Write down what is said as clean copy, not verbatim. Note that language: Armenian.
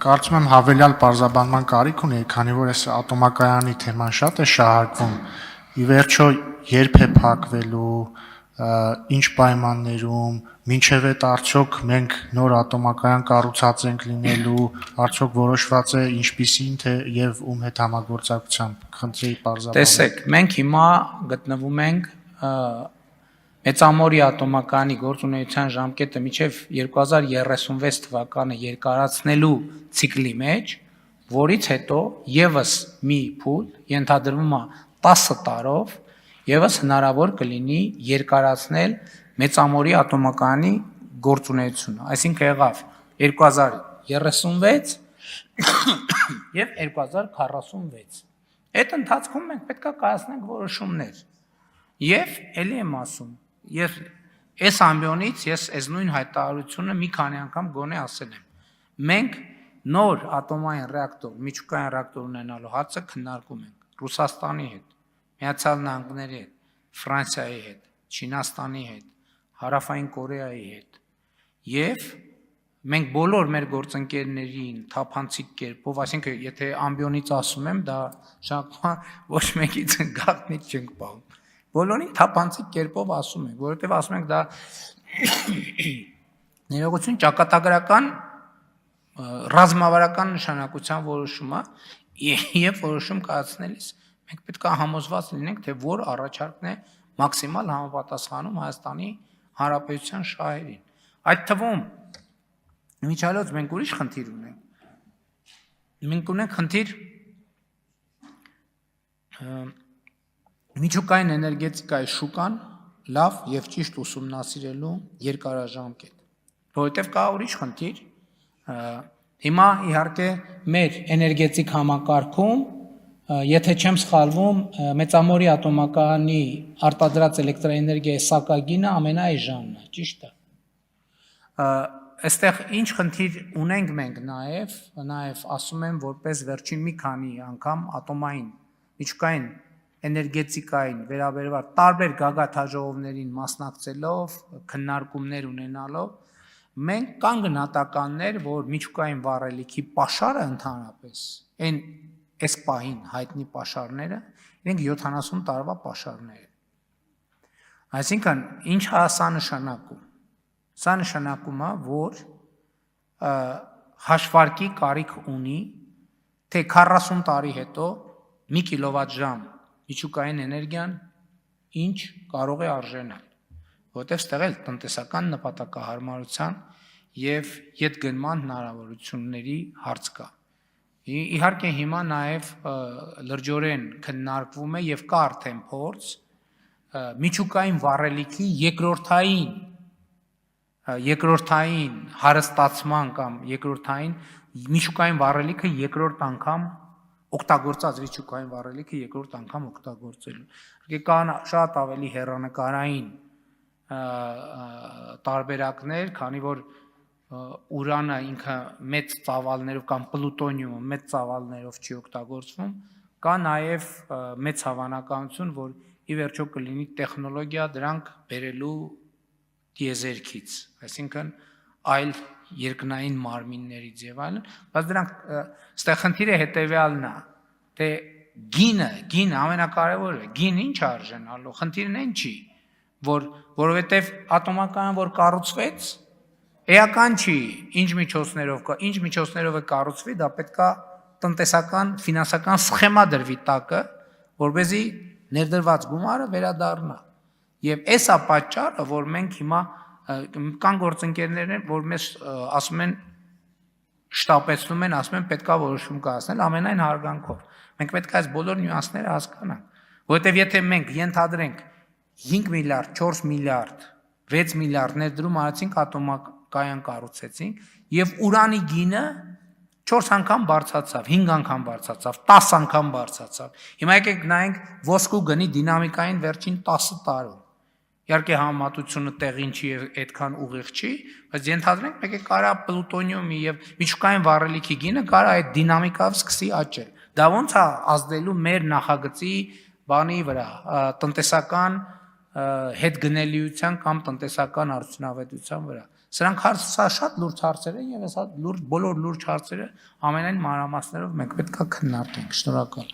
Կարծում եմ հավելյալ պարզաբանման կարիք ունի, քանի որ այս ատոմակայանի թեման շատ է շահարկվում։ Ի վերջո երբ է փակվելու, ինչ պայմաններում, մինչև այդ արդյոք մենք նոր ատոմակայան կառուցած ենք լինելու, արդյոք որոշված է ինչպիսին թե եւ ում հետ համագործակցությամբ, խնդրի պարզաբանել։ Տեսեք, մենք հիմա գտնվում ենք Մեծամորի ատոմակայանի գործունեության ժամկետը մինչև 2036 թվականը երկարացնելու ցիկլի մեջ, որից հետո եւս մի փուլ ենթադրվում է 10 տարով եւս հնարավոր կլինի երկարացնել Մեծամորի ատոմակայանի գործունեությունը, այսինքն եղավ 2036 եւ 2046։ Այդ ընթացքում մենք պետք է կայացնենք որոշումներ։ Եվ ելի եմ ասում, եւ այս ամբիոնից ես այս նույն հայտարարությունը մի քանի անգամ գոնե ասել եմ։ Մենք նոր ատոմային ռեակտոր, միջուկային ռեակտոր ունենալու հարցը քննարկում ենք Ռուսաստանի հետ, Միացյալ Նահանգների հետ, Ֆրանսիայի հետ, Չինաստանի հետ, Հարավային Կորեայի հետ։ Եվ մենք բոլոր մեր գործընկերներին թափանցիկ կերպով, այսինքն եթե ամբիոնից ասում եմ, դա շահարկման ոչ մեկից գաղտնիք չենք պահում։ Բոլորին թափանցիկ կերպով ասում ենք, որովհետև ասում ենք դա ներողություն ճակատագրական ռազմավարական նշանակության որոշում է, եւ որոշում կայացնելիս մենք պետք է համոզված լինենք, թե որ առաջարկն է մաքսիմալ համապատասխանում Հայաստանի Հանրապետության շահերին։ Այդ թվում Միջալոց մենք ուրիշ խնդիր ունենք։ Մենք ունենք խնդիր միջուկային էներգետիկայի շուկան լավ եւ ճիշտ ուսումնասիրելու երկարաժամկետ, որովհետեւ կա ուրիշ խնդիր։ Հիմա իհարկե մեր էներգետիկ համակարգում, եթե չեմ սխալվում, Մեծամորի ատոմակայանի արտադրած էլեկտրաէներգիայի սակագինը ամենաէժանն է, ճիշտ է։ Այստեղ ինչ խնդիր ունենք մենք նաև ասում եմ, որպես վերջին մի քանի անգամ ատոմային միջուկային էներգետիկային վերաբերված տարբեր գագաթաժողովներին մասնակցելով, քննարկումներ ունենալով, մենք կան գնահատականներ, որ միջուկային վառելիքի պաշարը ընդհանրապես, այս պահին հայտնի պաշարները, իրենք 70 տարվա պաշարներ են։ Այսինքն, ինչ է սա նշանակում։ Սա նշանակում է, որ հաշվարկի կարիք ունի, թե 40 տարի հետո 1 կիլովատժամ միջուկային էներգիան ինչ կարող է արժենալ, որովհետև ստեղ էլ տնտեսական նպատակահարմարության եւ ետգնման հնարավորությունների հարց կա։ Իհարկե հիմա նաև լրջորեն քննարկվում է եւ կա արդեն փորձ միջուկային վառելիքի երկրորդային հարստացման կամ երկրորդային միջուկային վառելիքը երկրորդ անգամ օգտագործած միջուկային վառելիքը երկրորդ անգամ օգտագործելու։ Իհարկե կան շատ ավելի հեռանկարային տարբերակներ, քանի որ ուրանը ինքը մեծ ծավալներով կամ պլուտոնիումը մեծ ծավալներով չի օգտագործվում, կա նաև մեծ հավանականություն, որ ի վերջո կլինի տեխնոլոգիա դրանք բերելու դիեզերքից, այսինքն այլ երկնային մարմիններից եւ այլն, բայց դրանք ստեղ խնդիրը հետեւյալն է, թե գինը ամենակարևորը, գինը ինչ արժենալու, խնդիրն այն չի, որովհետեւ ատոմակայան որ կառուցվեց, էական չի, ինչ միջոցներով է կառուցվի, դա պետքա տնտեսական, ֆինանսական սխեմա դրվի տակը, որպեսզի ներդրված գումարը վերադառնա։ Եվ այս է պատճառը, որ մենք հիմա կան գործընկերներ, որ մեզ ասում են շտապեցնում են, ասում են պետքա որոշում կայացնել ամենայն հարգանքով։ Մենք պետք է այս բոլոր նյուանսները հասկանանք, որովհետև եթե մենք ենթադրենք 5 միլիարդ, 4 միլիարդ, 6 միլիարդ ներդրում արեցինք ատոմակայան կառուցեցինք եւ ուրանի գինը 4 անգամ բարձրացավ, 5 անգամ բարձրացավ, 10 անգամ բարձրացավ։ Հիմա եկեք նայենք ոսկու գնի դինամիկային վերջին 10 տարում։ Իհարկե համեմատությունը տեղին չի եւ այդքան ուղիղ չի, բայց ենթադրենք մեկ է կարա պլուտոնիումի եւ միջուկային վառելիքի գինը կարա այդ դինամիկով սկսի աճել։ Դա ոնց է ազդելու մեր նախագծի բանի վրա, տնտեսական հետգնելիության կամ տնտեսական արդյունավետության վրա։ Սրանք սա շատ լուրջ հարցեր են եւ հեսա բոլոր լուրջ հարցերը ամենայն մանրամասներով մենք պետք է քննարկենք։ Շնորհակալ։